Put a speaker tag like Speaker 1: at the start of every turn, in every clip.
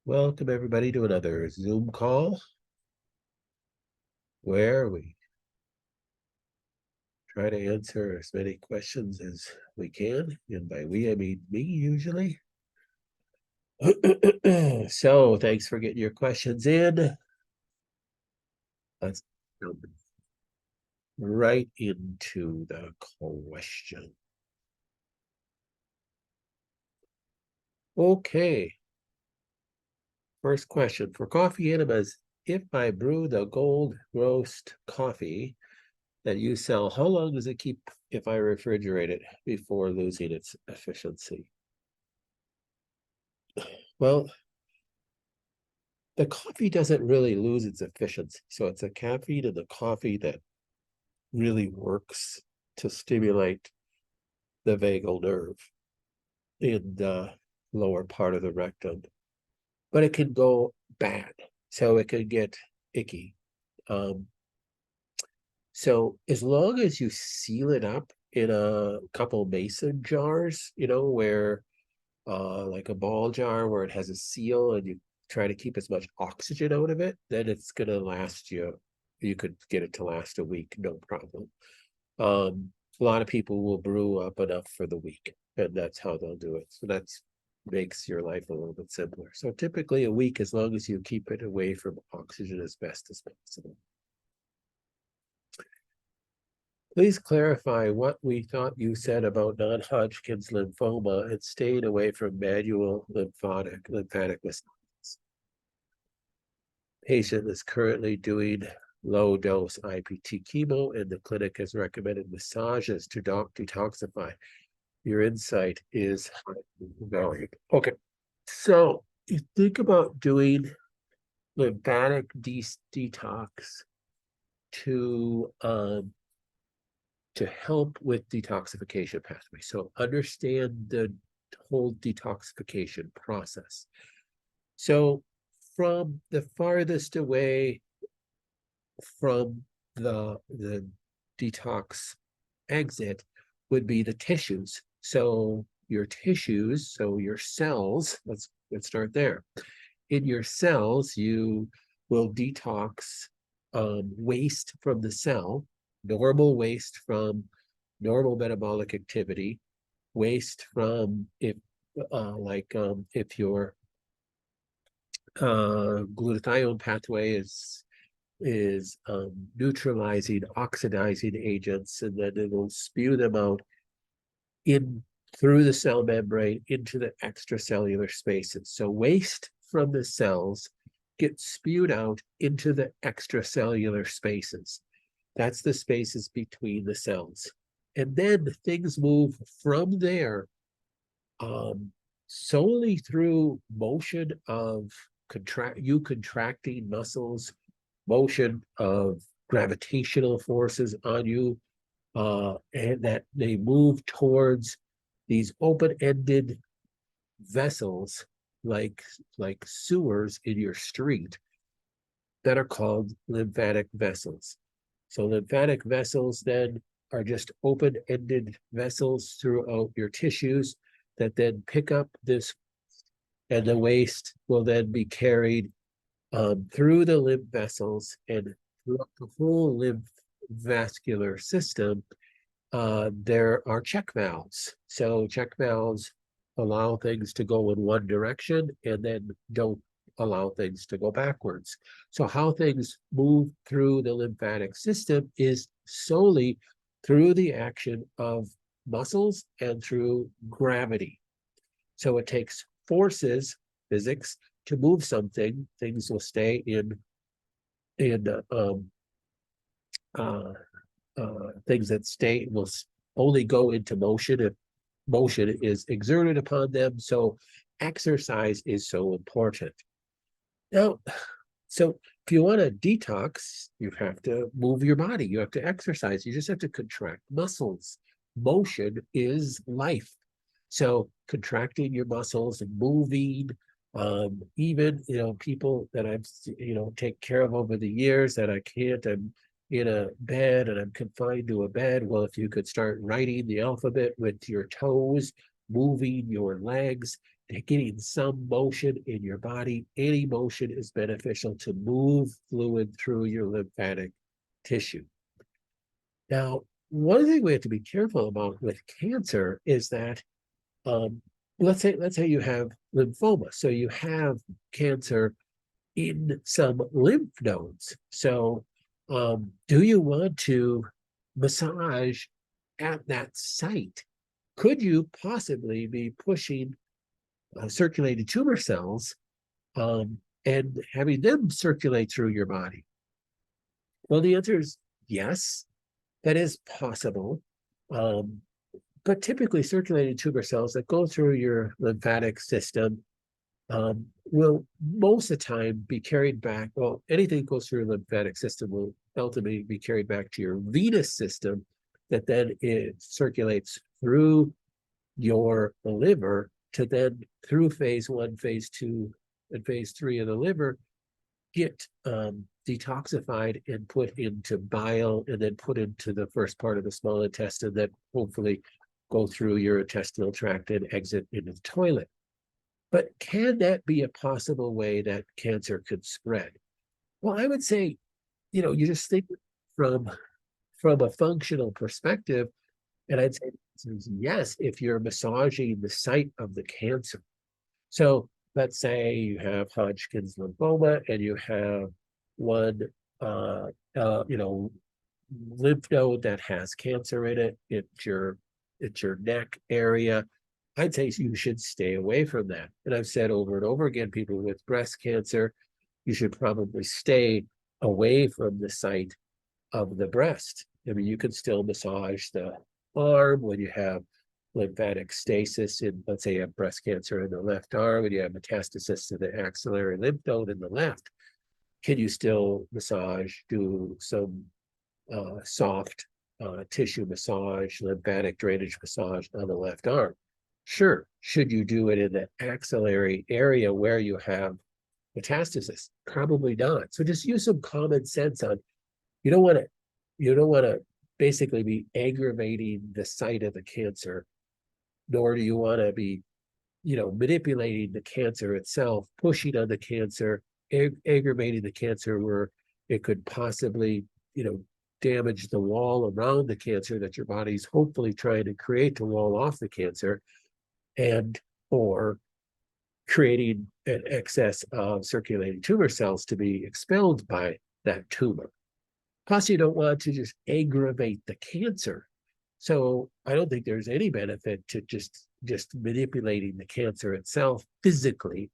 Speaker 1: Welcome everybody to another Zoom call where we try to answer as many questions as we can. And by we, I mean me usually. So thanks for getting your questions in. Let's jump right into the question. Okay. First question for coffee enemas. If I brew the gold roast coffee that you sell, how long does it keep if I refrigerate it before losing its efficiency? Well, the coffee doesn't really lose its efficiency. So it's a caffeine in the coffee that really works to stimulate the vagal nerve in the lower part of the rectum. But it can go bad. So it can get icky. So as long as you seal it up in a couple mason jars, where like a ball jar where it has a seal and you try to keep as much oxygen out of it, then it's going to last you. You could get it to last a week, no problem. A lot of people will brew up enough for the week, and that's how they'll do it. So that's makes your life a little bit simpler. So typically a week, as long as you keep it away from oxygen as best as possible. Please clarify what we thought you said about non-Hodgkin's lymphoma and staying away from manual lymphatic response. Patient is currently doing low-dose IPT chemo, and the clinic has recommended massages to detoxify. Your insight is valued. Okay, so you think about doing lymphatic detox to help with detoxification pathway. So understand the whole detoxification process. So from the farthest away from the detox exit would be the tissues. So your tissues, so your cells, let's start there. In your cells, you will detox waste from the cell, normal waste from normal metabolic activity, waste from if your glutathione pathway is neutralizing oxidizing agents, and then it will spew them out in through the cell membrane into the extracellular spaces. So waste from the cells gets spewed out into the extracellular spaces. That's the spaces between the cells. And then things move from there solely through motion of contracting muscles, motion of gravitational forces on you, and that they move towards these open-ended vessels like sewers in your street that are called lymphatic vessels. So lymphatic vessels then are just open-ended vessels throughout your tissues that then pick up this, and the waste will then be carried through the lymph vessels and throughout the whole lymph vascular system. There are check valves. So check valves allow things to go in one direction and then don't allow things to go backwards. So how things move through the lymphatic system is solely through the action of muscles and through gravity. So it takes forces, physics, to move something. Things will stay in things that stay will only go into motion if motion is exerted upon them. So exercise is so important. Now, so if you want to detox, you have to move your body. You have to exercise. You just have to contract muscles. Motion is life. So contracting your muscles and moving, even, people that I've, take care of over the years that I can't, I'm in a bed and I'm confined to a bed. Well, if you could start writing the alphabet with your toes, moving your legs, getting some motion in your body. Any motion is beneficial to move fluid through your lymphatic tissue. Now, one thing we have to be careful about with cancer is that let's say you have lymphoma. So you have cancer in some lymph nodes. So do you want to massage at that site? Could you possibly be pushing circulating tumor cells and having them circulate through your body? Well, the answer is yes, that is possible. But typically circulating tumor cells that go through your lymphatic system will most of the time be carried back. Well, anything that goes through your lymphatic system will ultimately be carried back to your venous system that then it circulates through your liver to then through phase 1, phase 2, and phase 3 of the liver get detoxified and put into bile and then put into the first part of the small intestine that hopefully go through your intestinal tract and exit into the toilet. But can that be a possible way that cancer could spread? Well, I would say, you just think from a functional perspective, and I'd say yes, if you're massaging the site of the cancer. So let's say you have Hodgkin's lymphoma and you have one, lymph node that has cancer in it. It's your neck area. I'd say you should stay away from that. And I've said over and over again, people with breast cancer, you should probably stay away from the site of the breast. I mean, you can still massage the arm when you have lymphatic stasis in, let's say you have breast cancer in the left arm and you have metastasis to the axillary lymph node in the left. Can you still massage, do some soft tissue massage, lymphatic drainage massage on the left arm? Sure. Should you do it in the axillary area where you have metastasis? Probably not. So just use some common sense on, you don't want to basically be aggravating the site of the cancer, nor do you want to be, manipulating the cancer itself, pushing on the cancer, aggravating the cancer where it could possibly, damage the wall around the cancer that your body's hopefully trying to create to wall off the cancer, and or creating an excess of circulating tumor cells to be expelled by that tumor. Plus, you don't want to just aggravate the cancer. So I don't think there's any benefit to just manipulating the cancer itself physically,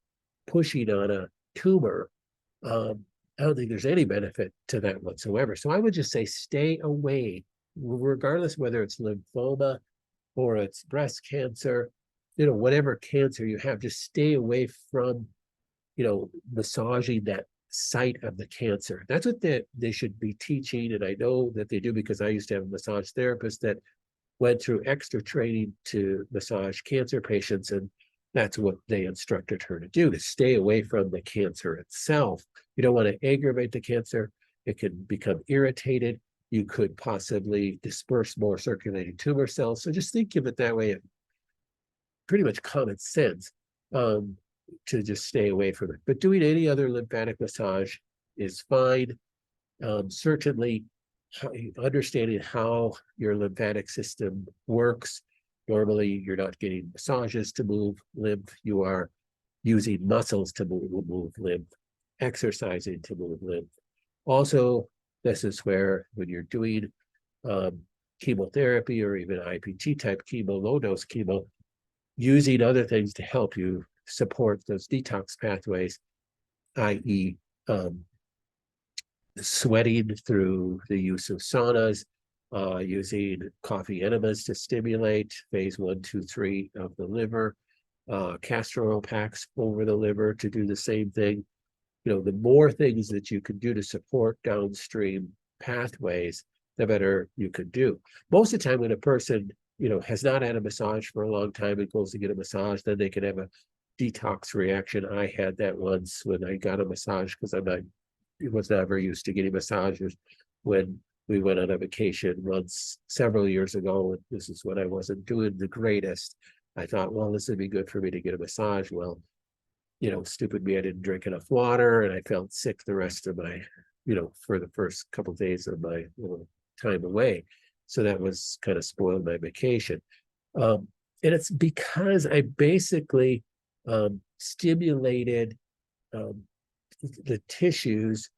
Speaker 1: pushing on a tumor. I don't think there's any benefit to that whatsoever. So I would just say stay away, regardless whether it's lymphoma or it's breast cancer, whatever cancer you have, just stay away from, massaging that site of the cancer. That's what they should be teaching. And I know that they do because I used to have a massage therapist that went through extra training to massage cancer patients. And that's what they instructed her to do, to stay away from the cancer itself. You don't want to aggravate the cancer. It can become irritated. You could possibly disperse more circulating tumor cells. So just think of it that way. Pretty much common sense to just stay away from it. But doing any other lymphatic massage is fine. Certainly, understanding how your lymphatic system works. Normally, you're not getting massages to move lymph. You are using muscles to move lymph, exercising to move lymph. Also, this is where when you're doing chemotherapy or even IPT type chemo, low dose chemo, using other things to help you support those detox pathways, i.e. Sweating through the use of saunas, using coffee enemas to stimulate phase 1, 2, 3 of the liver, castor oil packs over the liver to do the same thing. The more things that you can do to support downstream pathways, the better you could do. Most of the time when a person, has not had a massage for a long time and goes to get a massage, then they can have a detox reaction. I had that once when I got a massage because was never used to getting massages when we went on a vacation once several years ago. This is when I wasn't doing the greatest. I thought, well, this would be good for me to get a massage. Well, stupid me, I didn't drink enough water and I felt sick the rest of my, for the first couple of days of my time away. So that was kind of spoiled my vacation. And it's because I basically stimulated the tissues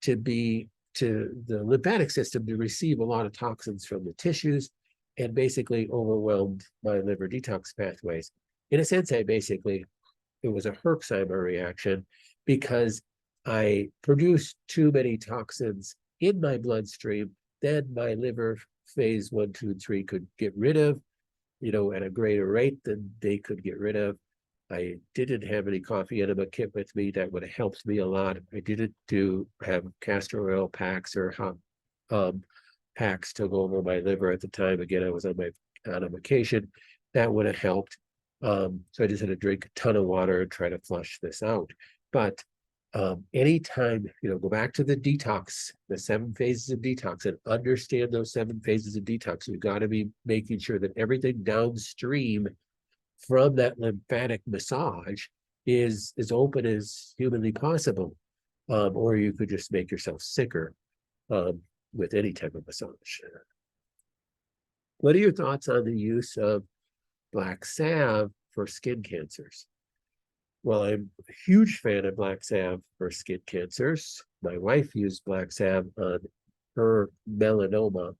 Speaker 1: to the lymphatic system to receive a lot of toxins from the tissues and basically overwhelmed my liver detox pathways. In a sense, it was a Herxheimer reaction because I produced too many toxins in my bloodstream. Then my liver phase 1, 2, and 3 could get rid of, at a greater rate than they could get rid of. I didn't have any coffee enema kit with me. That would have helped me a lot. I didn't have castor oil packs or packs to go over my liver at the time. Again, I was on a vacation. That would have helped. So I just had to drink a ton of water and try to flush this out. But anytime, go back to the detox, the 7 phases of detox, and understand those 7 phases of detox. You've got to be making sure that everything downstream from that lymphatic massage is as open as humanly possible. Or you could just make yourself sicker with any type of massage. What are your thoughts on the use of black salve for skin cancers? Well, I'm a huge fan of black salve for skin cancers. My wife used black salve on her melanoma,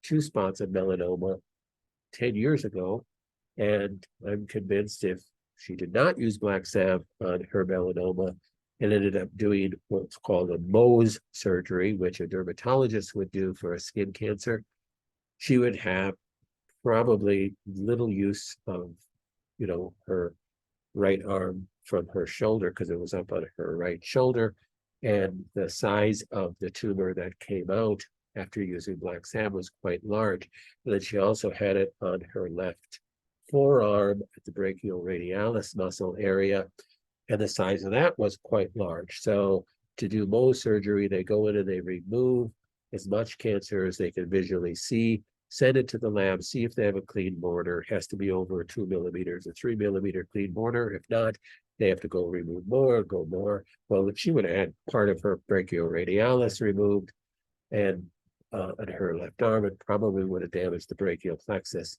Speaker 1: 2 spots of melanoma 10 years ago. And I'm convinced if she did not use black salve on her melanoma and ended up doing what's called a Mohs surgery, which a dermatologist would do for a skin cancer, she would have probably little use of, her right arm from her shoulder because it was up on her right shoulder. And the size of the tumor that came out after using black salve was quite large. And then she also had it on her left forearm at the brachioradialis muscle area. And the size of that was quite large. So to do Mohs surgery, they go in and they remove as much cancer as they can visually see, send it to the lab, see if they have a clean border. It has to be over 2 millimeters, a 3 millimeter clean border. If not, they have to go remove more, go more. Well, if she would have had part of her brachioradialis removed and her left arm, it probably would have damaged the brachial plexus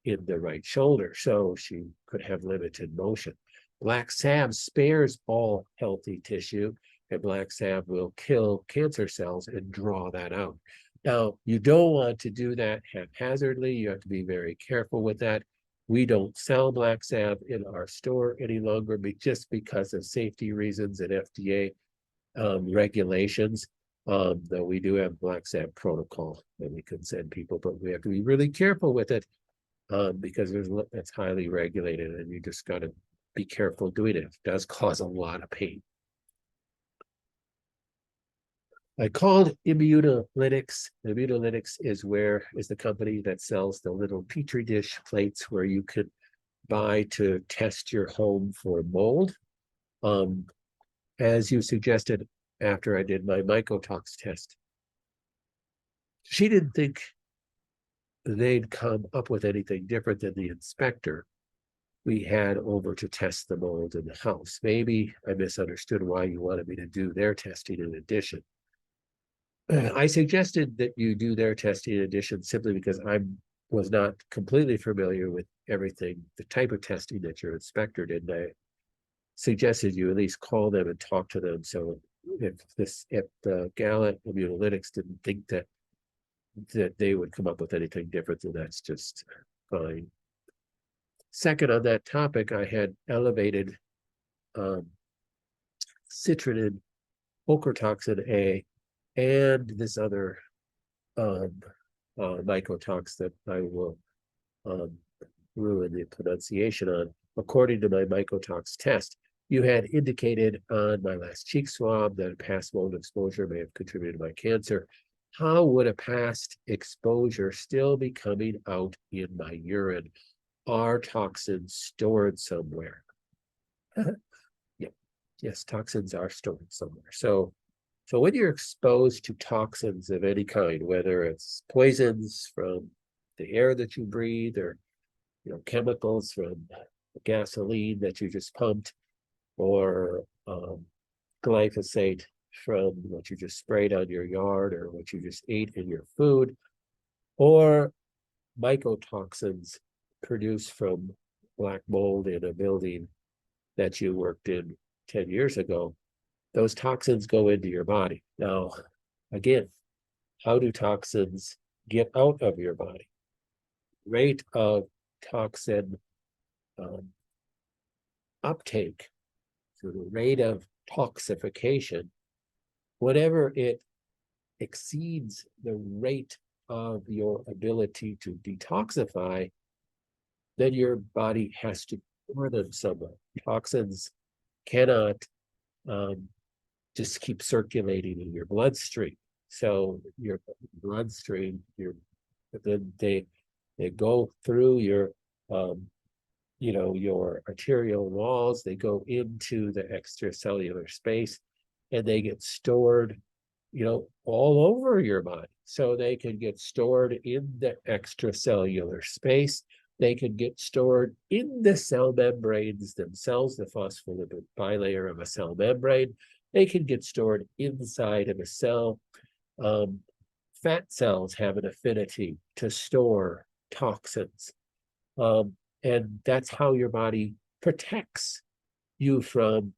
Speaker 1: in the right shoulder. So she could have limited motion. Black salve spares all healthy tissue, and black salve will kill cancer cells and draw that out. Now, you don't want to do that haphazardly. You have to be very careful with that. We don't sell black salve in our store any longer, just because of safety reasons and FDA regulations. Though we do have black salve protocol that we can send people, but we have to be really careful with it because it's highly regulated, and you just got to be careful doing it. It does cause a lot of pain. I called Immunolytics. Immunolytics is the company that sells the little Petri dish plates where you could buy to test your home for mold. As you suggested after I did my mycotox test, she didn't think they'd come up with anything different than the inspector we had over to test the mold in the house. Maybe I misunderstood why you wanted me to do their testing in addition. I suggested that you do their testing in addition simply because I was not completely familiar with everything, the type of testing that your inspector did. And I suggested you at least call them and talk to them. So if the gal at Immunolytics didn't think that they would come up with anything different, then that's just fine. Second, on that topic, I had elevated citrinin, ochratoxin A, and this other mycotox that I will ruin the pronunciation on. According to my mycotox test, you had indicated on my last cheek swab that a past mold exposure may have contributed to my cancer. How would a past exposure still be coming out in my urine? Are toxins stored somewhere? Yeah. Yes, toxins are stored somewhere. So when you're exposed to toxins of any kind, whether it's poisons from the air that you breathe or chemicals from gasoline that you just pumped, or glyphosate from what you just sprayed on your yard or what you just ate in your food, or mycotoxins produced from black mold in a building that you worked in 10 years ago. Those toxins go into your body. Now, again, how do toxins get out of your body? Rate of toxin uptake, so the rate of toxification, whatever it exceeds the rate of your ability to detoxify, then your body has to store them somewhere. Toxins cannot just keep circulating in your bloodstream. So your bloodstream, then they go through your your arterial walls, they go into the extracellular space, and they get stored all over your body. So they can get stored in the extracellular space. They can get stored in the cell membranes themselves, the phospholipid bilayer of a cell membrane. They can get stored inside of a cell. Fat cells have an affinity to store toxins. And that's how your body protects you from,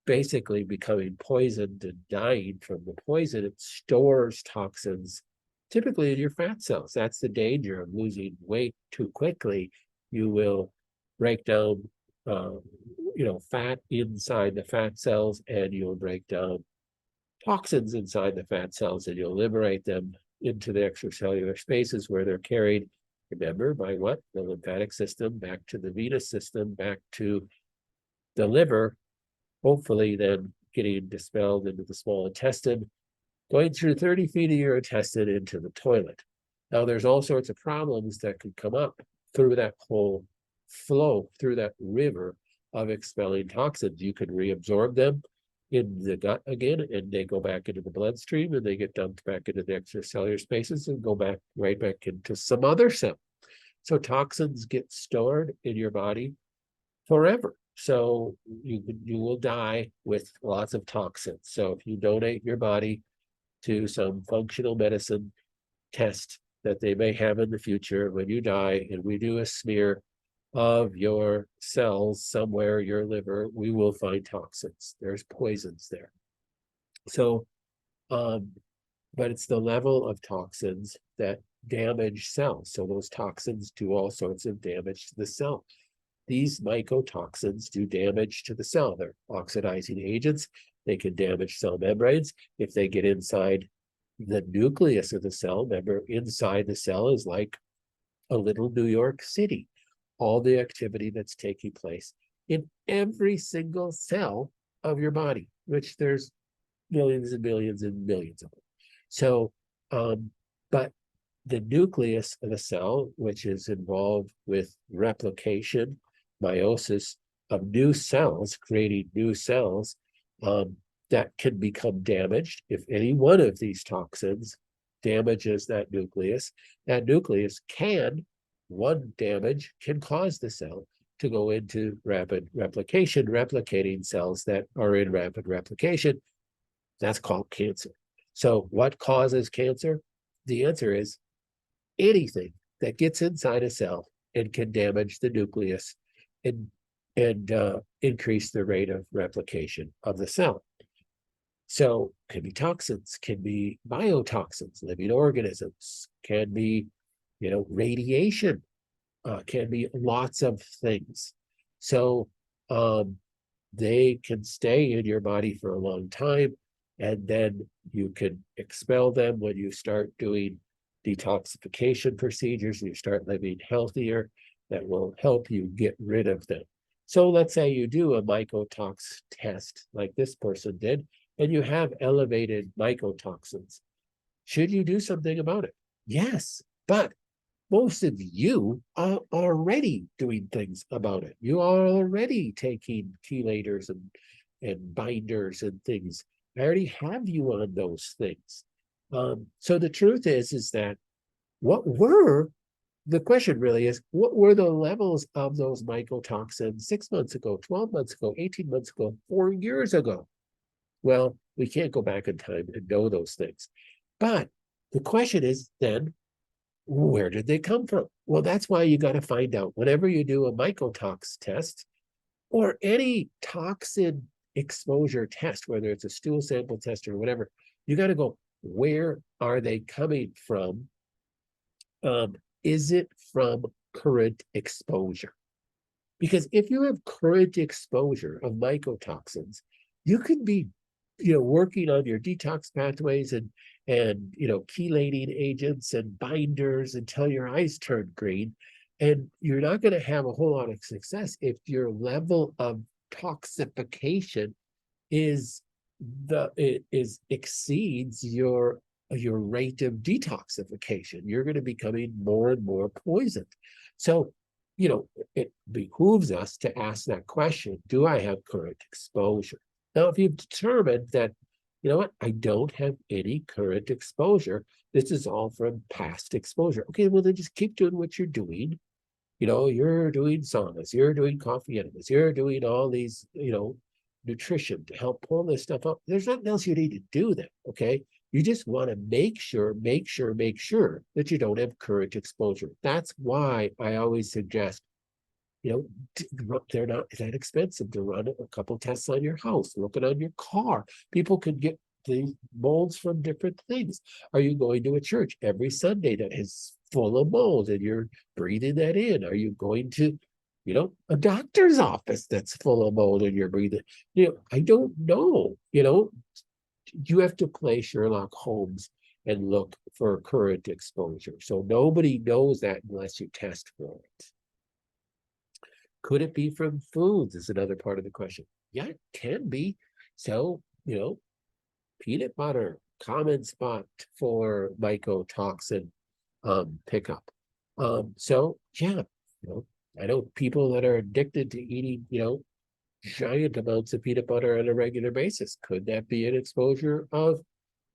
Speaker 1: basically becoming poisoned and dying from the poison. It stores toxins typically in your fat cells. That's the danger of losing weight too quickly. You will break down, fat inside the fat cells, and you'll break down toxins inside the fat cells, and you'll liberate them into the extracellular spaces where they're carried. Remember, by what? The lymphatic system, back to the venous system, back to the liver, hopefully then getting dispelled into the small intestine, going through 30 feet of your intestine into the toilet. Now, there's all sorts of problems that can come up through that whole flow, through that river of expelling toxins. You can reabsorb them in the gut again, and they go back into the bloodstream, and they get dumped back into the extracellular spaces and go back right back into some other cell. So toxins get stored in your body forever. So you will die with lots of toxins. So if you donate your body to some functional medicine test that they may have in the future, when you die, and we do a smear of your cells somewhere, your liver, we will find toxins. There's poisons there. So, but it's the level of toxins that damage cells. So those toxins do all sorts of damage to the cell. These mycotoxins do damage to the cell. They're oxidizing agents. They can damage cell membranes. If they get inside the nucleus of the cell, remember, inside the cell is like a little New York City. All the activity that's taking place in every single cell of your body, which there's millions and millions and millions of them. So, but the nucleus of the cell, which is involved with replication, meiosis of new cells, creating new cells, that can become damaged if any one of these toxins damages that nucleus. That nucleus one damage can cause the cell to go into rapid replication, replicating cells that are in rapid replication. That's called cancer. So what causes cancer? The answer is anything that gets inside a cell and can damage the nucleus and increase the rate of replication of the cell. So can be toxins, can be biotoxins, living organisms, can be, radiation, can be lots of things. So they can stay in your body for a long time, and then you can expel them when you start doing detoxification procedures, and you start living healthier. That will help you get rid of them. So let's say you do a mycotox test like this person did, and you have elevated mycotoxins. Should you do something about it? Yes, but most of you are already doing things about it. You are already taking chelators and binders and things. I already have you on those things. So the truth is that what we're the question really is, what were the levels of those mycotoxins 6 months ago, 12 months ago, 18 months ago, 4 years ago? Well, we can't go back in time and know those things. But the question is then, where did they come from? Well, that's why you got to find out whenever you do a mycotox test or any toxin exposure test, whether it's a stool sample test or whatever, you got to go, where are they coming from? Is it from current exposure? Because if you have current exposure of mycotoxins, you could be, working on your detox pathways and chelating agents and binders until your eyes turn green. And you're not going to have a whole lot of success if your level of toxification exceeds your rate of detoxification. You're going to be becoming more and more poisoned. So, it behooves us to ask that question: do I have current exposure? Now, if you've determined that, you know what, I don't have any current exposure, this is all from past exposure. Okay, well, then just keep doing what you're doing. You're doing saunas, you're doing coffee enemas, you're doing all these, nutrition to help pull this stuff up. There's nothing else you need to do then, okay? You just want to make sure that you don't have current exposure. That's why I always suggest, they're not that expensive to run a couple tests on your house, looking on your car. People can get the molds from different things. Are you going to a church every Sunday that is full of mold and you're breathing that in? Are you going to, a doctor's office that's full of mold and you're breathing? I don't know. You have to play Sherlock Holmes and look for current exposure. So nobody knows that unless you test for it. Could it be from foods is another part of the question. Yeah, it can be. So, peanut butter, common spot for mycotoxin pickup. So yeah, I know people that are addicted to eating, giant amounts of peanut butter on a regular basis. Could that be an exposure of,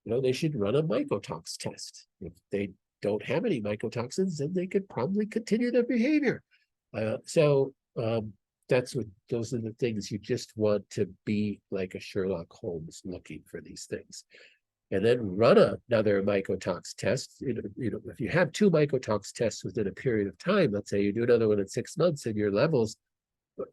Speaker 1: they should run a mycotox test. If they don't have any mycotoxins, then they could probably continue their behavior. Those are the things you just want to be like a Sherlock Holmes looking for these things. And then run another mycotox test. If you have 2 mycotox tests within a period of time, let's say you do another one in 6 months and your levels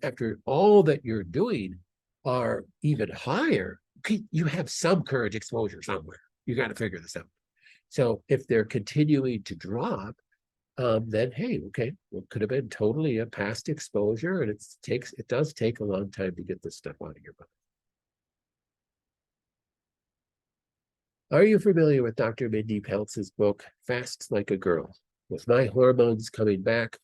Speaker 1: after all that you're doing are even higher, okay, you have some current exposure somewhere. You got to figure this out. So if they're continuing to drop, then hey, okay, well, it could have been totally a past exposure, and it does take a long time to get this stuff out of your body. Are you familiar with Dr. Mindy Pelz's book, Fast Like a Girl? With my hormones coming back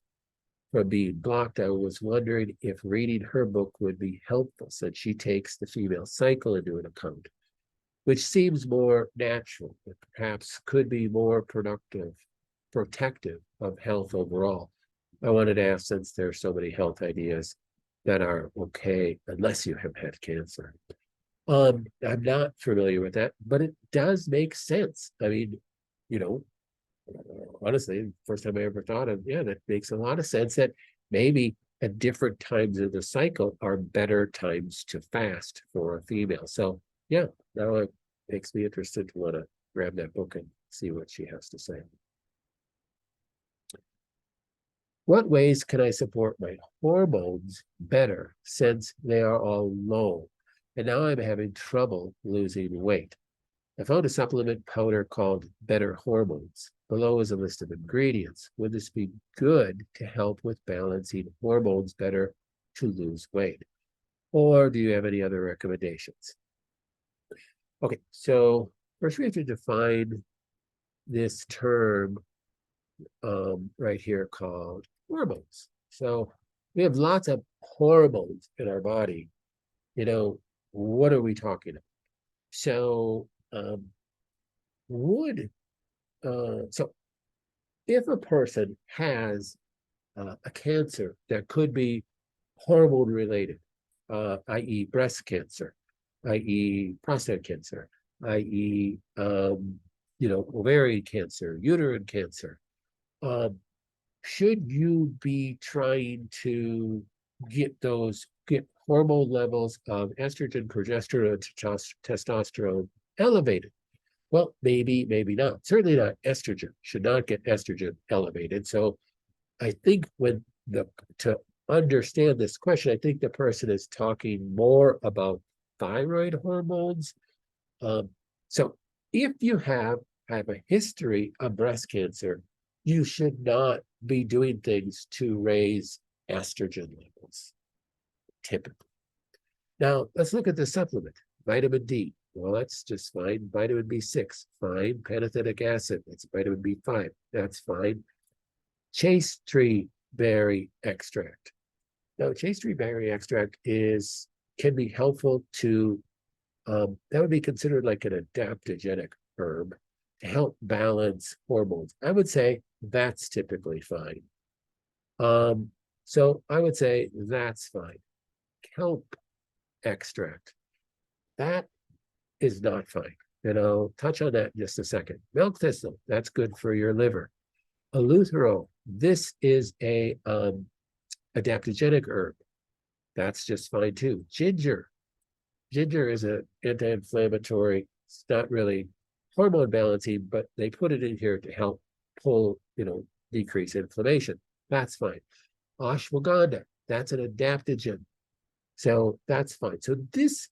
Speaker 1: from being blocked, I was wondering if reading her book would be helpful, since she takes the female cycle into an account, which seems more natural, but perhaps could be more protective of health overall. I wanted to ask, since there are so many health ideas that are okay unless you have had cancer. I'm not familiar with that, but it does make sense. I mean, honestly, first time I ever thought of, yeah, that makes a lot of sense, that maybe at different times of the cycle are better times to fast for a female. So yeah, now it makes me interested to want to grab that book and see what she has to say. What ways can I support my hormones better since they are all low? And now I'm having trouble losing weight. I found a supplement powder called Better Hormones. Below is a list of ingredients. Would this be good to help with balancing hormones better to lose weight? Or do you have any other recommendations? Okay, so first we have to define this term right here called hormones. So we have lots of hormones in our body. What are we talking about? So so if a person has a cancer that could be hormone related, i.e. breast cancer, i.e. prostate cancer, i.e. Ovarian cancer, uterine cancer, should you be trying to get hormone levels of estrogen, progesterone, testosterone elevated? Well, maybe, maybe not. Certainly not estrogen. Should not get estrogen elevated. So I think to understand this question, I think the person is talking more about thyroid hormones. So if you have a history of breast cancer, you should not be doing things to raise estrogen levels, typically. Now, let's look at the supplement, vitamin D. Well, that's just fine. Vitamin B6, fine. Pantothenic acid, that's vitamin B5, that's fine. Chaste tree berry extract. Now, chaste tree berry extract can be helpful to, that would be considered like an adaptogenic herb to help balance hormones. I would say that's typically fine. So I would say that's fine. Kelp extract, that is not fine. And I'll touch on that in just a second. Milk thistle, that's good for your liver. Eleuthero, this is a adaptogenic herb. That's just fine too. Ginger is an anti-inflammatory. It's not really hormone balancing, but they put it in here to help decrease inflammation. That's fine. Ashwagandha, that's an adaptogen. So that's fine. So this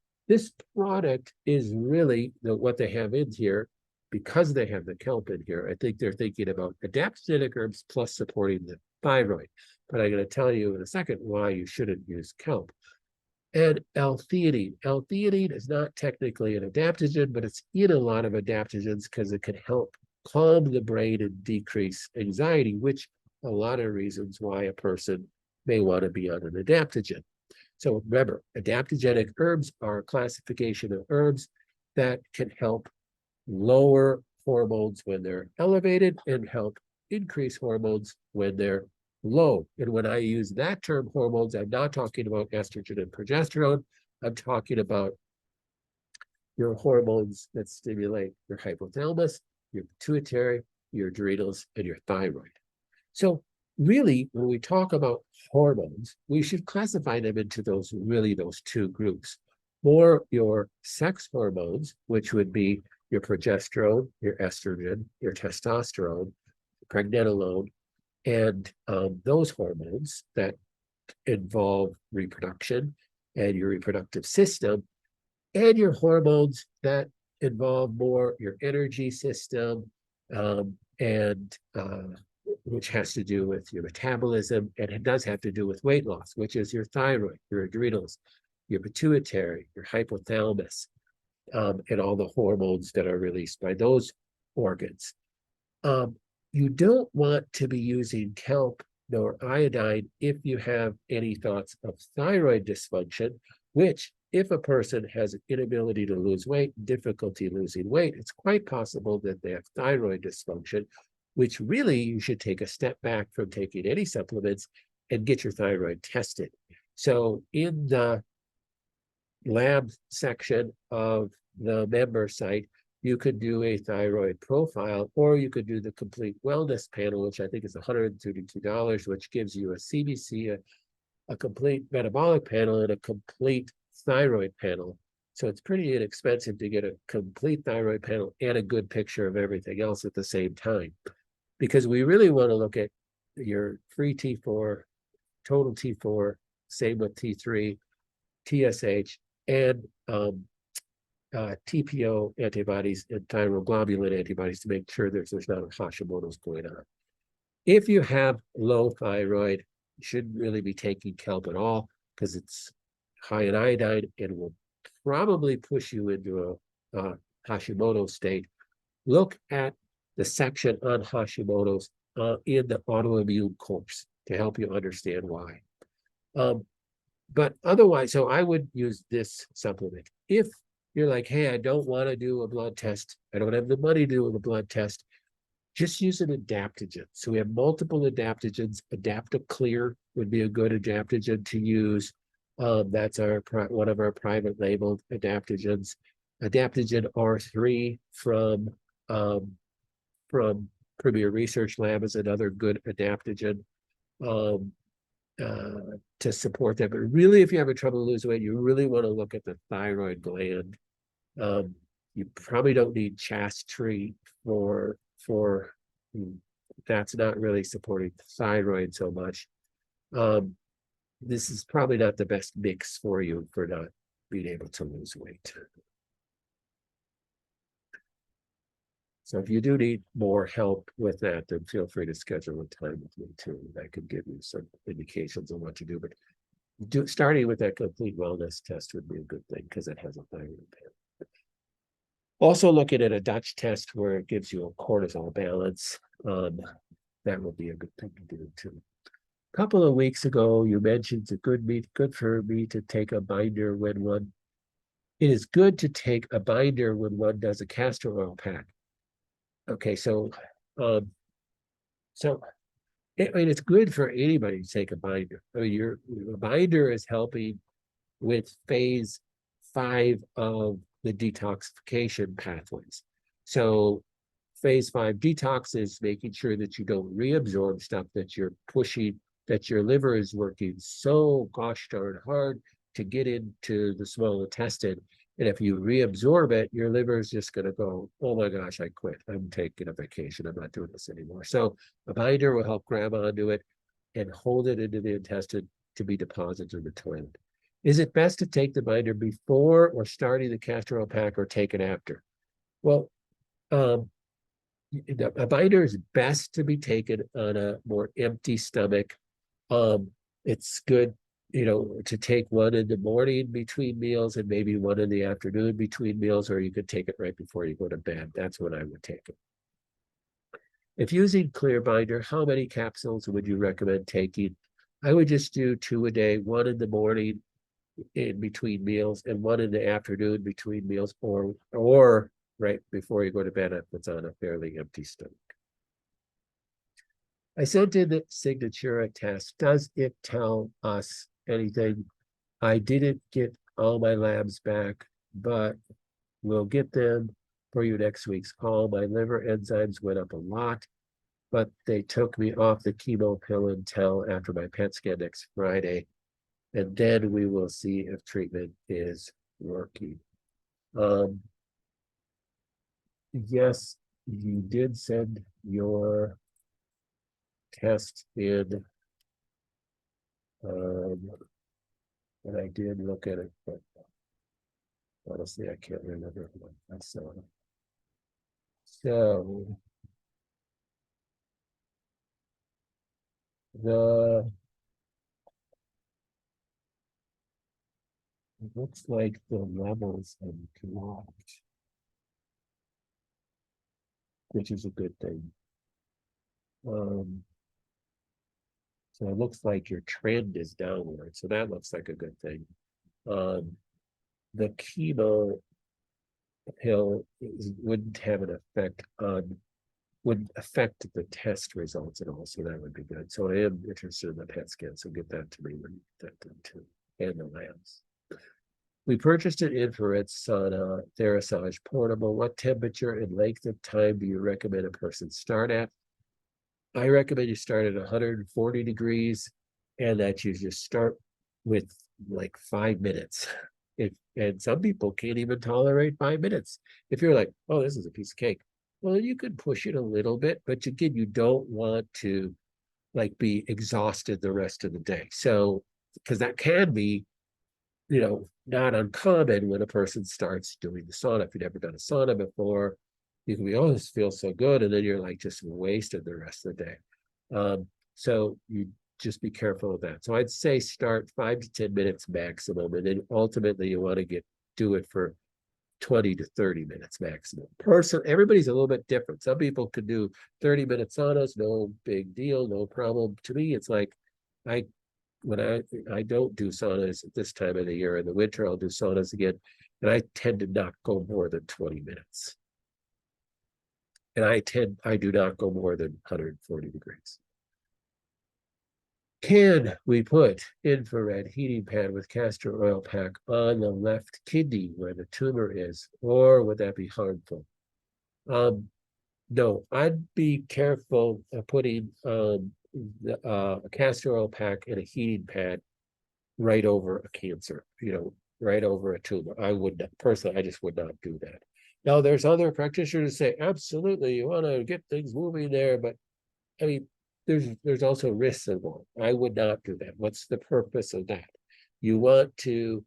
Speaker 1: product is really what they have in here, because they have the kelp in here. I think they're thinking about adaptogenic herbs plus supporting the thyroid. But I'm going to tell you in a second why you shouldn't use kelp. And L-theanine. L-theanine is not technically an adaptogen, but it's in a lot of adaptogens because it can help calm the brain and decrease anxiety, which a lot of reasons why a person may want to be on an adaptogen. So remember, adaptogenic herbs are a classification of herbs that can help lower hormones when they're elevated and help increase hormones when they're low. And when I use that term hormones, I'm not talking about estrogen and progesterone. I'm talking about your hormones that stimulate your hypothalamus, your pituitary, your adrenals, and your thyroid. So really, when we talk about hormones, we should classify them into those two groups. More your sex hormones, which would be your progesterone, your estrogen, your testosterone, pregnenolone, and those hormones that involve reproduction and your reproductive system, and your hormones that involve more your energy system, and which has to do with your metabolism, and it does have to do with weight loss, which is your thyroid, your adrenals, your pituitary, your hypothalamus, and all the hormones that are released by those organs. You don't want to be using kelp nor iodine if you have any thoughts of thyroid dysfunction, which if a person has an inability to lose weight, difficulty losing weight, it's quite possible that they have thyroid dysfunction, which really you should take a step back from taking any supplements and get your thyroid tested. So in the lab section of the member site, you could do a thyroid profile, or you could do the complete wellness panel, which I think is $132, which gives you a CBC, a complete metabolic panel, and a complete thyroid panel. So it's pretty inexpensive to get a complete thyroid panel and a good picture of everything else at the same time, because we really want to look at your free T4, total T4, same with T3, TSH, and TPO antibodies and thyroglobulin antibodies to make sure there's not a Hashimoto's going on. If you have low thyroid, you shouldn't really be taking kelp at all because it's high in iodine and will probably push you into a Hashimoto state. Look at the section on Hashimoto's in the autoimmune course to help you understand why. But otherwise, so I would use this supplement. If you're like, hey, I don't want to do a blood test, I don't have the money to do a blood test, just use an adaptogen. So we have multiple adaptogens. Adaptoclear would be a good adaptogen to use. That's one of our private labeled adaptogens. Adaptogen R3 from Premier Research Lab is another good adaptogen um, to support that. But really, if you're having trouble losing weight, you really want to look at the thyroid gland. You probably don't need Chaste for that's not really supporting the thyroid so much. This is probably not the best mix for you for not being able to lose weight. So if you do need more help with that, then feel free to schedule a time with me too. I could give you some indications on what to do. But starting with that complete wellness test would be a good thing because it has a thyroid panel. Also looking at a Dutch test where it gives you a cortisol balance. That would be a good thing to do too. A couple of weeks ago, you mentioned it's good for me to take a binder when it is good to take a binder when one does a castor oil pack. Okay, so I mean, it's good for anybody to take a binder. I mean, your binder is helping with phase 5 of the detoxification pathways. So phase 5 detox is making sure that you don't reabsorb stuff that you're pushing, that your liver is working so gosh darn hard to get into the small intestine. And if you reabsorb it, your liver is just going to go, oh my gosh, I quit. I'm taking a vacation. I'm not doing this anymore. So a binder will help grab onto it and hold it into the intestine to be deposited in the toilet. Is it best to take the binder before or starting the castor oil pack or take it after? Well, a binder is best to be taken on a more empty stomach. It's good, to take one in the morning between meals and maybe one in the afternoon between meals, or you could take it right before you go to bed. That's when I would take it. If using clear binder, how many capsules would you recommend taking? I would just do 2 a day, one in the morning in between meals and one in the afternoon between meals, or right before you go to bed if it's on a fairly empty stomach. I sent in the Signatura test. Does it tell us anything? I didn't get all my labs back, but we'll get them for you next week's call. My liver enzymes went up a lot, but they took me off the chemo pill until after my PET scan next Friday. And then we will see if treatment is working. Yes, you did send your test in, and I did look at it, but honestly, I can't remember what I saw. So it looks like the levels have dropped, which is a good thing. So it looks like your trend is downward. So that looks like a good thing. The chemo pill wouldn't have an effect would affect the test results at all. So that would be good. So I am interested in the PET scan. So get that to me when you get that done too, and the labs. We purchased an infrared sauna Therasage portable. What temperature and length of time do you recommend a person start at? I recommend you start at 140 degrees and that you just start with like 5 minutes. And some people can't even tolerate 5 minutes. If you're like, oh, this is a piece of cake, well, you could push it a little bit, but again, you don't want to like be exhausted the rest of the day. So, because that can be, not uncommon when a person starts doing the sauna. If you've never done a sauna before, you can be, oh, this feels so good. And then you're like just wasted the rest of the day. So you just be careful of that. So I'd say start 5 to 10 minutes maximum. And then ultimately you want to do it for 20 to 30 minutes maximum. Everybody's a little bit different. Some people could do 30-minute saunas, no big deal, no problem. To me, it's like when I don't do saunas at this time of the year. In the winter, I'll do saunas again, and I tend to not go more than 20 minutes. And I do not go more than 140 degrees. Can we put infrared heating pad with castor oil pack on the left kidney where the tumor is, or would that be harmful? No, I'd be careful putting a castor oil pack and a heating pad right over a cancer, right over a tumor. I would not, personally, I just would not do that. Now, there's other practitioners who say, absolutely, you want to get things moving there, but I mean, there's also risks involved. I would not do that. What's the purpose of that? You want to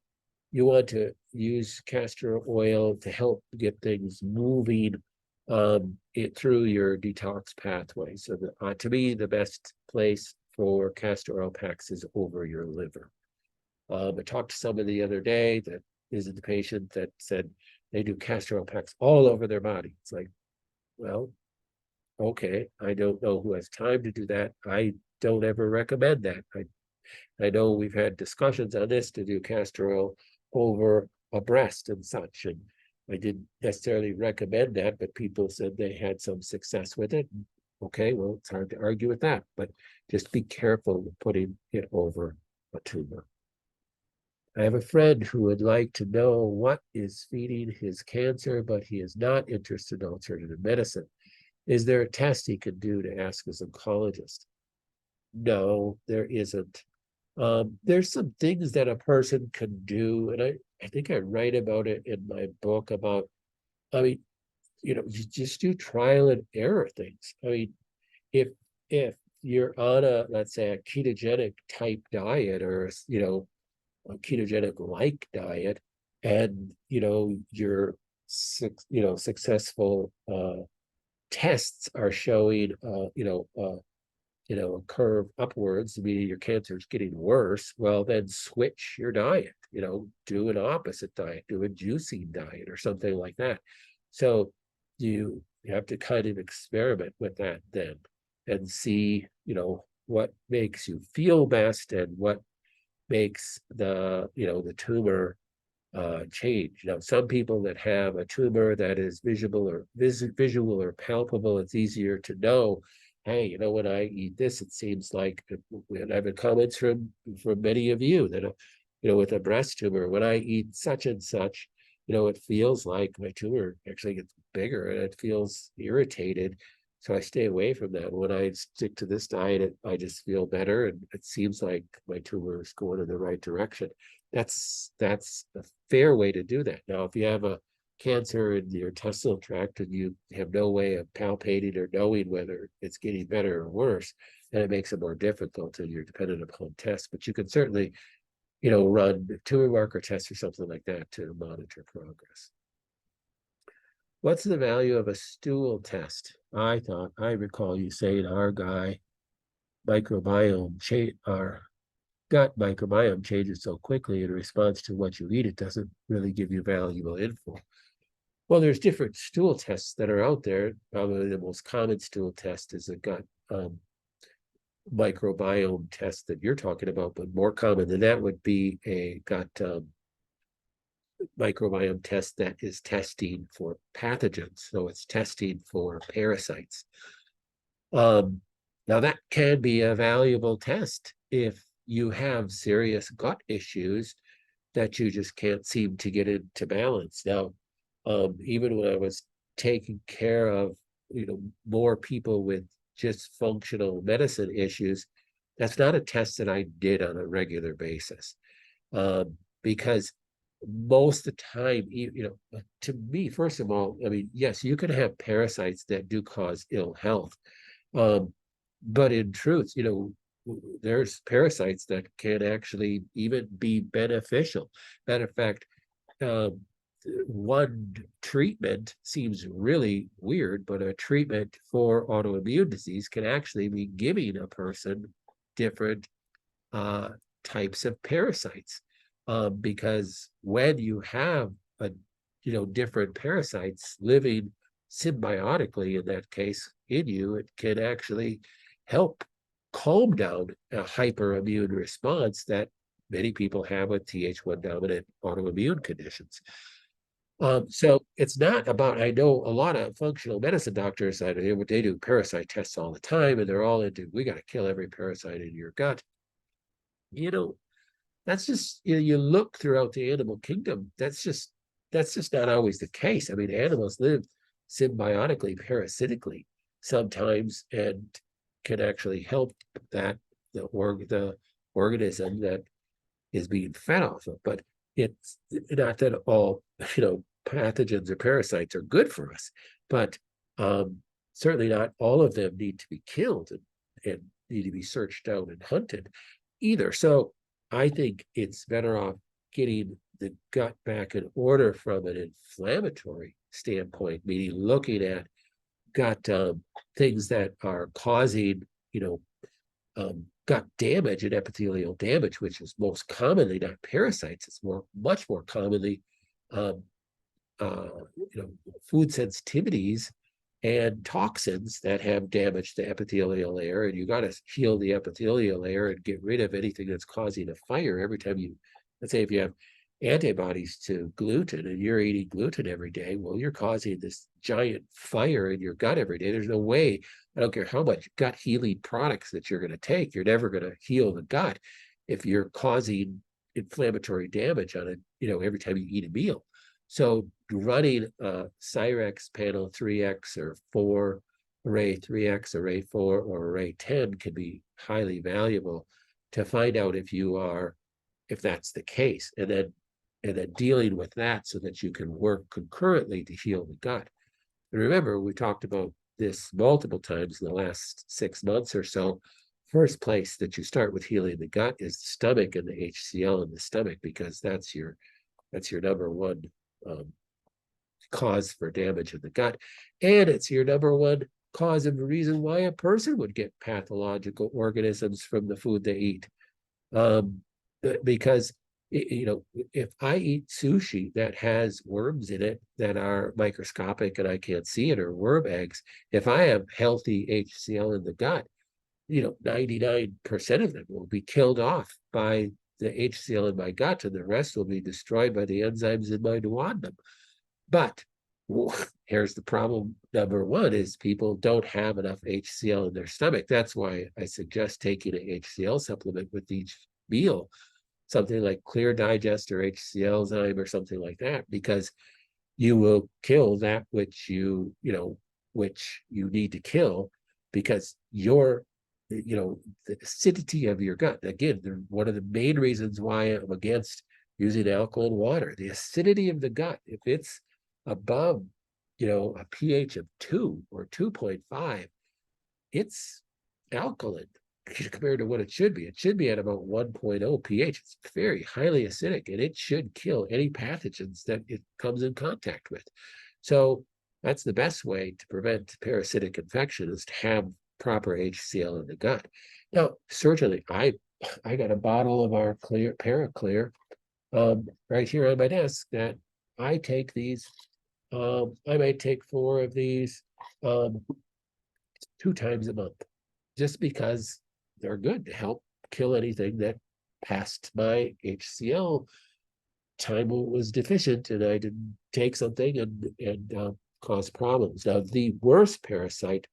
Speaker 1: you want to use castor oil to help get things moving it through your detox pathway. So to me, the best place for castor oil packs is over your liver. I talked to somebody the other day that is the patient that said they do castor oil packs all over their body. It's like, well, okay, I don't know who has time to do that. I don't ever recommend that. I know we've had discussions on this to do castor oil over a breast and such, and I didn't necessarily recommend that, but people said they had some success with it. Okay, well, it's hard to argue with that, but just be careful with putting it over a tumor. I have a friend who would like to know what is feeding his cancer, but he is not interested in alternative medicine. Is there a test he could do to ask his oncologist? No, there isn't. There's some things that a person can do, and I think I write about it in my book about, I mean, you just do trial and error things. I mean, if if you're on let's say a ketogenic type diet or, a ketogenic like diet, and your successful tests are showing a curve upwards, meaning your cancer is getting worse, well, then switch your diet, do an opposite diet, do a juicing diet or something like that. So you have to kind of experiment with that then and see, what makes you feel best and what makes the tumor change. Some people that have a tumor that is visual or palpable, it's easier to know, hey, when I eat this, it seems like, and I've had comments from many of you that, with a breast tumor, when I eat such and such, it feels like my tumor actually gets bigger and it feels irritated. So I stay away from that. When I stick to this diet, I just feel better, and it seems like my tumor is going in the right direction. That's a fair way to do that. Now, if you have a cancer in your intestinal tract and you have no way of palpating or knowing whether it's getting better or worse, then it makes it more difficult and you're dependent upon tests. But you can certainly, run tumor marker tests or something like that to monitor progress. What's the value of a stool test? I recall you saying our our gut microbiome changes so quickly in response to what you eat, it doesn't really give you valuable info. Well, there's different stool tests that are out there. Probably the most common stool test is a gut microbiome test that you're talking about, but more common than that would be a gut microbiome test that is testing for pathogens. So it's testing for parasites. Now that can be a valuable test if you have serious gut issues that you just can't seem to get into balance. Now, even when I was taking care of, more people with just functional medicine issues, that's not a test that I did on a regular basis. Because most of the time, to me, first of all, I mean, yes, you can have parasites that do cause ill health. But in truth, there's parasites that can actually even be beneficial. Matter of fact, one treatment seems really weird, but a treatment for autoimmune disease can actually be giving a person different types of parasites. Because when you have different parasites living symbiotically, in that case, in you, it can actually help calm down a hyperimmune response that many people have with Th1 dominant autoimmune conditions. So it's not about, I know a lot of functional medicine doctors that they do parasite tests all the time, and they're all into, we got to kill every parasite in your gut. That's just, you look throughout the animal kingdom, that's just not always the case. I mean, animals live symbiotically, parasitically sometimes, and can actually help that the organism that is being fed off of. But it's not that all pathogens or parasites are good for us, but certainly not all of them need to be killed and need to be searched out and hunted either. So I think it's better off getting the gut back in order from an inflammatory standpoint, meaning looking at gut things that are causing, gut damage and epithelial damage, which is most commonly not parasites. It's much more commonly, food sensitivities and toxins that have damaged the epithelial layer. And you got to heal the epithelial layer and get rid of anything that's causing a fire. Every time let's say if you have antibodies to gluten and you're eating gluten every day, well, you're causing this giant fire in your gut every day. There's no way, I don't care how much gut healing products that you're going to take, you're never going to heal the gut if you're causing inflammatory damage on it, every time you eat a meal. So running Cyrex panel 3X or 4, array 3X, array 4, or array 10 can be highly valuable to find out if that's the case, and then dealing with that so that you can work concurrently to heal the gut. And remember, we talked about this multiple times in the last 6 months or so. First place that you start with healing the gut is the stomach and the HCl in the stomach, because that's your number one cause for damage in the gut, and it's your number one cause of the reason why a person would get pathological organisms from the food they eat. Because if I eat sushi that has worms in it that are microscopic and I can't see it, or worm eggs, if I have healthy HCl in the gut, 99% of them will be killed off by the HCl in my gut, and the rest will be destroyed by the enzymes in my duodenum. But here's the problem. Number one is people don't have enough HCl in their stomach. That's why I suggest taking an HCl supplement with each meal, something like Clear Digest or HCl Zyme or something like that, because you will kill that which you need to kill, because the acidity of your gut. Again, one of the main reasons why I'm against using alkaline water, the acidity of the gut, if it's above, a pH of 2 or 2.5, it's alkaline compared to what it should be. It should be at about 1.0 pH. It's very highly acidic, and it should kill any pathogens that it comes in contact with. So that's the best way to prevent parasitic infection, is to have proper HCl in the gut. Now, certainly, I got a bottle of our Paraclear right here on my desk that I take these. I might take 4 of these 2 times a month, just because they're good to help kill anything that past my HCl time was deficient, and I didn't take something and cause problems. Now, the worst parasite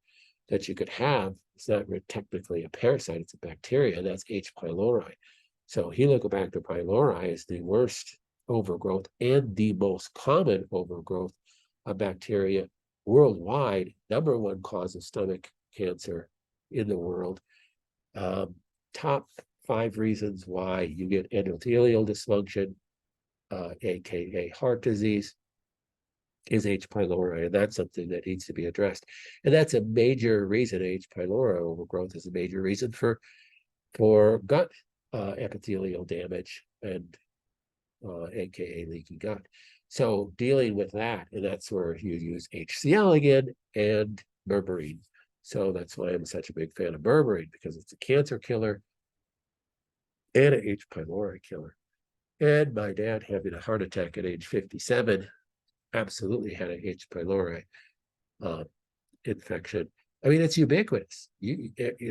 Speaker 1: that you could have, it's not technically a parasite, it's a bacteria, and that's H. pylori. So Helicobacter pylori is the worst overgrowth and the most common overgrowth of bacteria worldwide, number 1 cause of stomach cancer in the world. Top 5 reasons why you get endothelial dysfunction, aka heart disease, is H. pylori, and that's something that needs to be addressed. And that's a major reason. H. pylori overgrowth is a major reason for gut epithelial damage, and aka leaky gut. So dealing with that, and that's where you use HCl again and berberine. So that's why I'm such a big fan of berberine, because it's a cancer killer and an H. pylori killer. And my dad, having a heart attack at age 57, absolutely had an H. pylori infection. I mean, it's ubiquitous.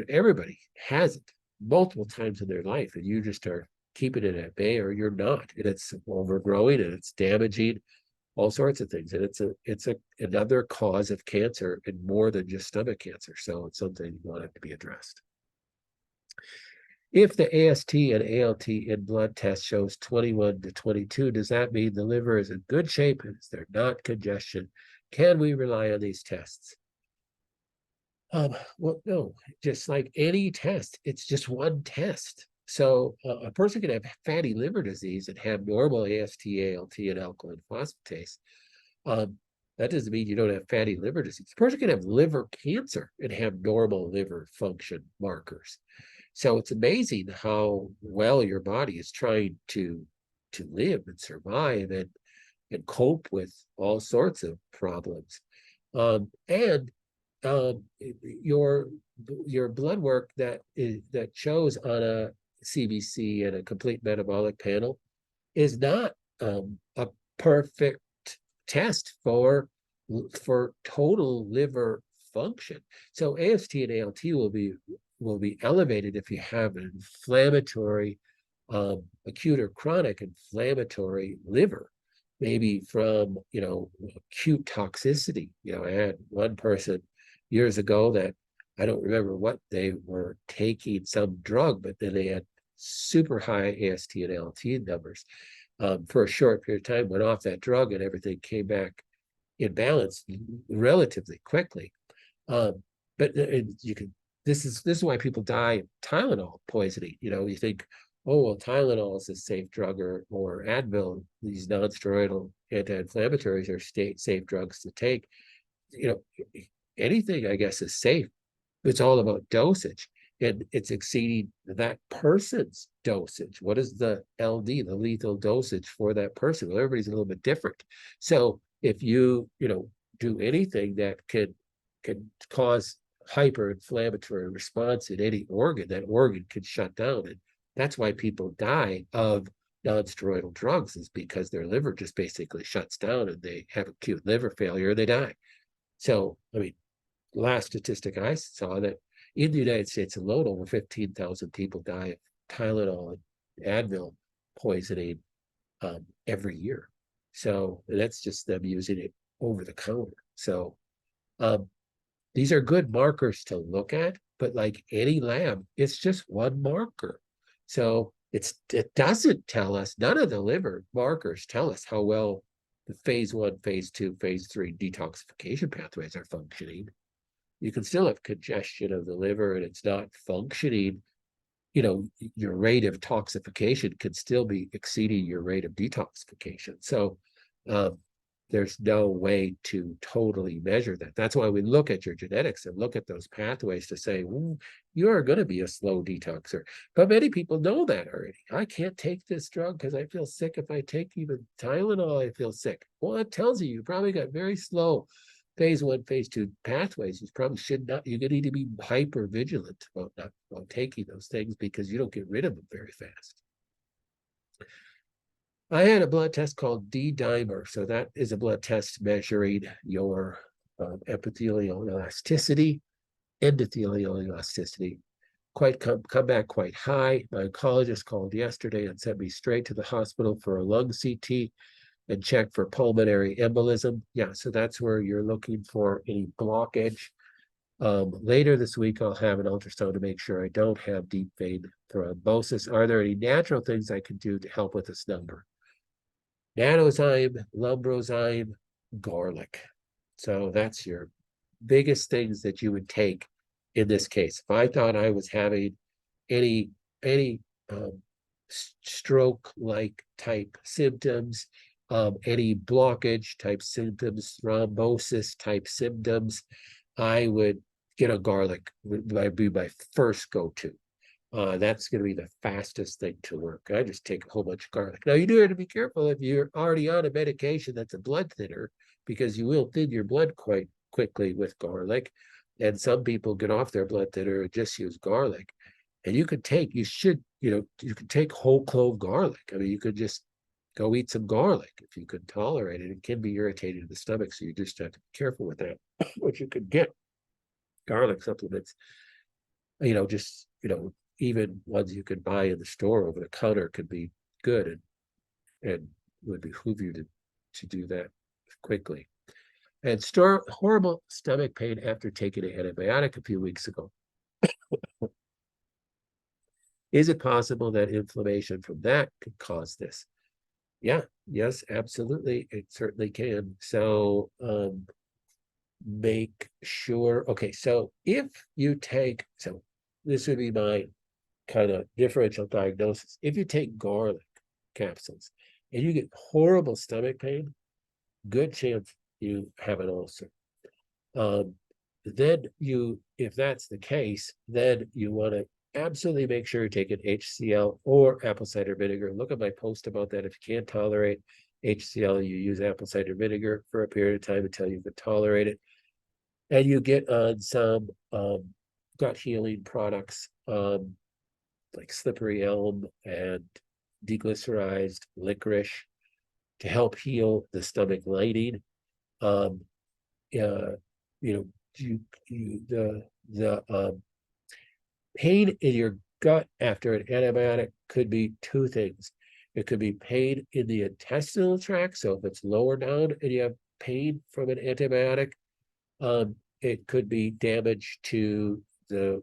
Speaker 1: Everybody has it multiple times in their life, and you just are keeping it at bay, or you're not, and it's overgrowing and it's damaging all sorts of things, and it's another cause of cancer, and more than just stomach cancer. So it's something you want it to be addressed. If the AST and ALT in blood test shows 21 to 22, does that mean the liver is in good shape? And is there not congestion Can we rely on these tests? Well, no, just like any test, it's just one test. So a person can have fatty liver disease and have normal AST, ALT, and alkaline phosphatase. Um, that doesn't mean you don't have fatty liver disease. A person can have liver cancer and have normal liver function markers. So it's amazing how well your body is trying to live and survive and cope with all sorts of problems. And your your blood work that shows on a CBC and a complete metabolic panel is not a perfect test for total liver function. So AST and ALT will be elevated if you have an inflammatory, acute or chronic inflammatory liver, maybe from acute toxicity. I had one person years ago that I don't remember what they were taking, some drug, but then they had super high AST and ALT numbers for a short period of time, went off that drug, and everything came back in balance relatively quickly. But you can. This is why people die of Tylenol poisoning. You think, oh well, Tylenol is a safe drug, or Advil, these non-steroidal anti-inflammatories are safe drugs to take. Anything I guess is safe. It's all about dosage, and it's exceeding that person's dosage. What is the LD, the lethal dosage for that person? Well, everybody's a little bit different. So if you do anything that can cause hyperinflammatory response in any organ, that organ could shut down. And that's why people die of non-steroidal drugs, is because their liver just basically shuts down and they have acute liver failure, they die. So, I mean, last statistic I saw that in the United States alone, over 15,000 people die of Tylenol and Advil poisoning every year. So that's just them using it over the counter. So these are good markers to look at, but like any lab, it's just one marker. So it doesn't tell us, none of the liver markers tell us how well the phase 1, phase 2, phase 3 detoxification pathways are functioning. You can still have congestion of the liver and it's not functioning. Your rate of toxification could still be exceeding your rate of detoxification. So there's no way to totally measure that. That's why we look at your genetics and look at those pathways to say, you are going to be a slow detoxer. But many people know that already. I can't take this drug because I feel sick. If I take even Tylenol, I feel sick. Well, it tells you probably got very slow phase 1, phase 2 pathways. You probably should not, you need to be hyper vigilant about taking those things, because you don't get rid of them very fast. I had a blood test called D-dimer. So that is a blood test measuring your epithelial elasticity, endothelial elasticity. Come back quite high. My oncologist called yesterday and sent me straight to the hospital for a lung CT and check for pulmonary embolism. Yeah, so that's where you're looking for any blockage. Later this week, I'll have an ultrasound to make sure I don't have deep vein thrombosis. Are there any natural things I can do to help with this number? Nanozyme, Lumbrozyme, garlic. So that's your biggest things that you would take in this case. If I thought I was having any stroke-like type symptoms, any blockage type symptoms, thrombosis type symptoms, I would get a garlic. Would be my first go-to. That's going to be the fastest thing to work. I just take a whole bunch of garlic. Now, you do have to be careful if you're already on a medication that's a blood thinner, because you will thin your blood quite quickly with garlic. And some people get off their blood thinner and just use garlic. And you could take, you could take whole clove garlic. I mean, you could just go eat some garlic if you could tolerate it. It can be irritating to the stomach, so you just have to be careful with that. But you could get garlic supplements, even ones you could buy in the store over the counter could be good, and would behoove you to do that quickly. And horrible stomach pain after taking an antibiotic a few weeks ago. Is it possible that inflammation from that could cause this? Yeah, yes, absolutely. It certainly can. So make sure, okay, so if you take, so this would be my kind of differential diagnosis. If you take garlic capsules and you get horrible stomach pain, good chance you have an ulcer. Um, then you, if that's the case, then you want to absolutely make sure you take an HCl or apple cider vinegar. Look at my post about that. If you can't tolerate HCl, you use apple cider vinegar for a period of time until you can tolerate it. And you get on some gut healing products, like slippery elm and deglycerized licorice to help heal the stomach lining. Um, uh, you know, the pain in your gut after an antibiotic could be two things. It could be pain in the intestinal tract. So if it's lower down and you have pain from an antibiotic, it could be damage to the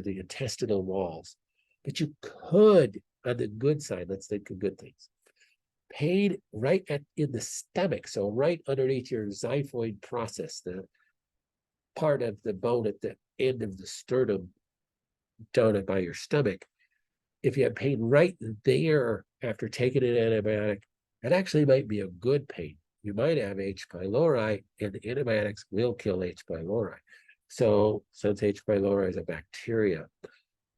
Speaker 1: intestinal walls. But you could, on the good side, let's think of good things. Pain right in the stomach, so right underneath your xiphoid process, the part of the bone at the end of the sternum down by your stomach. If you have pain right there after taking an antibiotic, that actually might be a good pain. You might have H. pylori, and the antibiotics will kill H. pylori. So since H. pylori is a bacteria,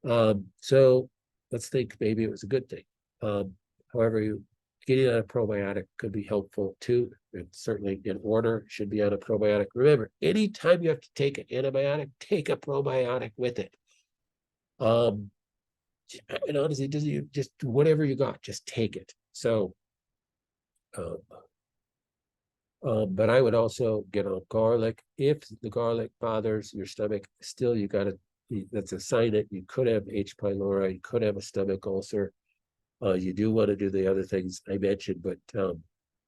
Speaker 1: so let's think maybe it was a good thing. However, getting on a probiotic could be helpful too. It's certainly in order, should be on a probiotic. Remember, anytime you have to take an antibiotic, take a probiotic with it. And honestly, doesn't just whatever you got, just take it. So, um, but I would also get on garlic. If the garlic bothers your stomach, still you got to, that's a sign that you could have H. pylori, you could have a stomach ulcer. You do want to do the other things I mentioned, but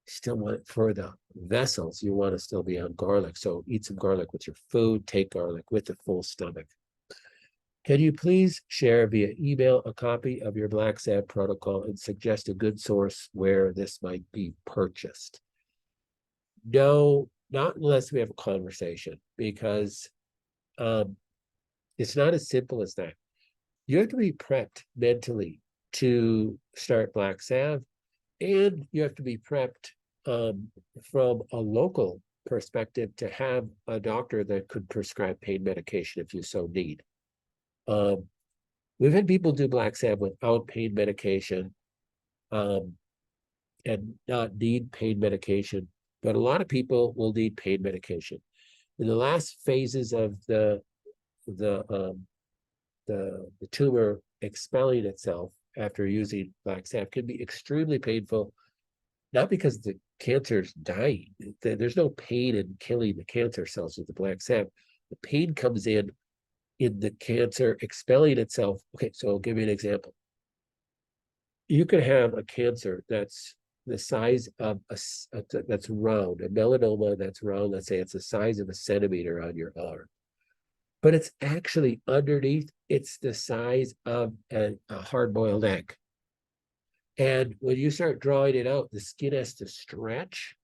Speaker 1: still want, for the vessels, you want to still be on garlic. So eat some garlic with your food, take garlic with a full stomach. Can you please share via email a copy of your Black Sad protocol and suggest a good source where this might be purchased? No, not unless we have a conversation, because it's not as simple as that. You have to be prepped mentally to start Black Salve, and you have to be prepped from a local perspective to have a doctor that could prescribe pain medication if you so need. We've had people do Black Salve without pain medication and not need pain medication, but a lot of people will need pain medication. In the last phases of the tumor expelling itself after using Black Salve can be extremely painful, not because the cancer's dying. There's no pain in killing the cancer cells with the Black Salve. The pain comes in the cancer expelling itself. Okay, so I'll give you an example. You could have a cancer that's the size of that's round, a melanoma that's round. Let's say it's the size of a centimeter on your arm, but it's actually underneath. It's the size of a hard-boiled egg. And when you start drawing it out, the skin has to stretch,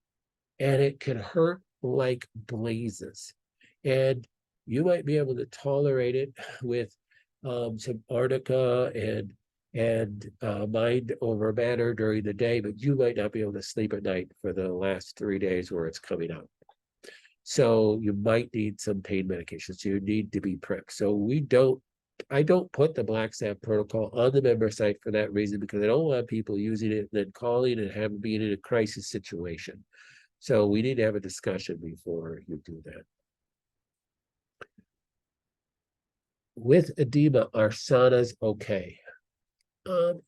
Speaker 1: and it can hurt like blazes. And you might be able to tolerate it with some arnica and mind over matter during the day, but you might not be able to sleep at night for the last 3 days where it's coming out. So you might need some pain medication. So you need to be prepped. So I don't put the Black Salve protocol on the member site for that reason, because I don't want people using it and then calling and having being in a crisis situation. So we need to have a discussion before you do that. With edema, are saunas okay?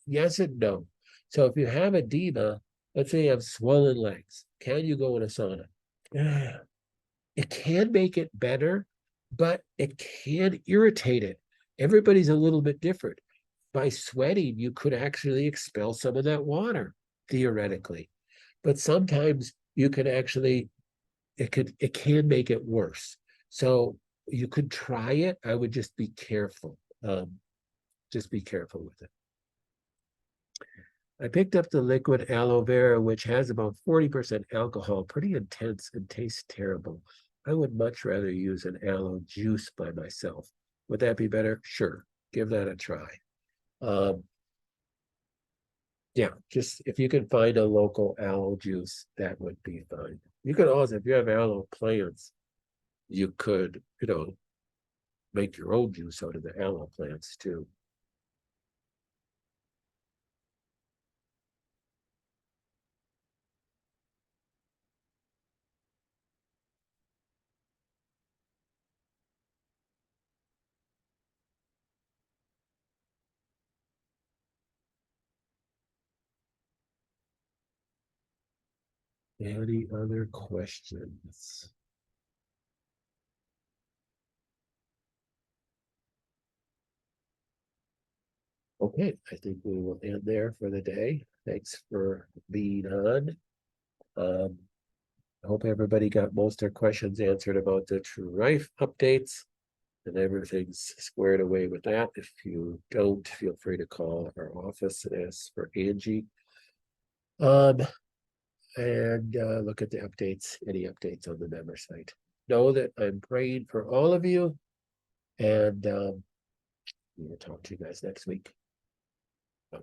Speaker 1: Yes and no. So if you have edema, let's say you have swollen legs, can you go in a sauna? It can make it better, but it can irritate it. Everybody's a little bit different. By sweating, you could actually expel some of that water, theoretically. But sometimes you can actually, it can make it worse. So you could try it. I would just be careful. Just be careful with it. I picked up the liquid aloe vera, which has about 40% alcohol, pretty intense and tastes terrible. I would much rather use an aloe juice by myself. Would that be better? Sure, give that a try. Um, yeah, just if you can find a local aloe juice, that would be fine. You could also, if you have aloe plants, you could, make your own juice out of the aloe plants too. Any other questions? Okay, I think we will end there for the day. Thanks for being on. Um, I hope everybody got most of their questions answered about the True Rife updates and everything's squared away with that. If you don't, feel free to call our office and ask for Angie. Um, and look at the updates, any updates on the member site. Know that I'm praying for all of you, and we'll talk to you guys next week. Bye.